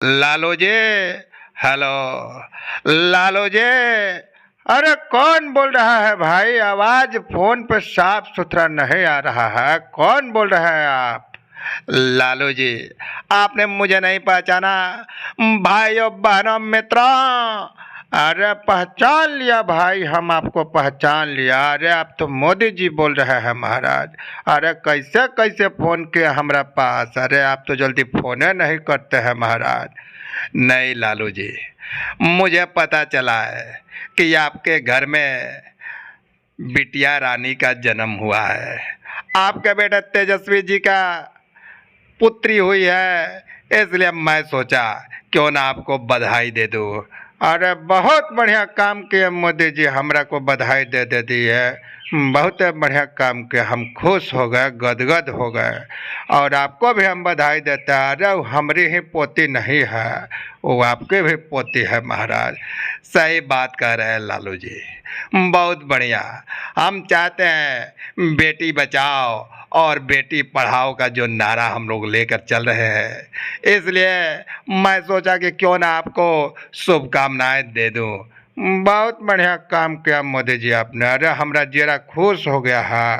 Lalu ji, hello, Lalu ji. अरे कौन बोल रहा है भाई? आवाज फोन पे साफ सुथरा नहीं आ रहा है। कौन बोल रहा है आप? लालू जी, आपने मुझे नहीं पहचाना? भाइयों बहनों मित्रों, अरे पहचान लिया भाई, हम आपको पहचान लिया। अरे आप तो मोदी जी बोल रहे हैं महाराज। अरे कैसे कैसे फोन किया हमारा पास? अरे आप तो जल्दी फोन नहीं करते हैं महाराज। नहीं लालू जी, मुझे पता चला है कि आपके घर में बिटिया रानी का जन्म हुआ है। आपके बेटे तेजस्वी जी का पुत्री हुई है, इसलिए मैं सोचा क्यों ना आपको बधाई दे दूँ। अरे बहुत बढ़िया काम किए मोदी जी, हमरा को बधाई दे दी है। बहुत बढ़िया काम किया, हम खुश हो गए, गदगद हो गए। और आपको भी हम बधाई देते हैं। अरे वो हमारी ही पोती नहीं है, वो आपके भी पोती है महाराज। सही बात कह रहे हैं लालू जी, बहुत बढ़िया। हम चाहते हैं बेटी बचाओ और बेटी पढ़ाओ का जो नारा हम लोग लेकर चल रहे हैं, इसलिए मैं सोचा कि क्यों ना आपको शुभकामनाएं दे दूं। बहुत बढ़िया काम किया मोदी जी आपने। अरे हमरा जरा खुश हो गया है।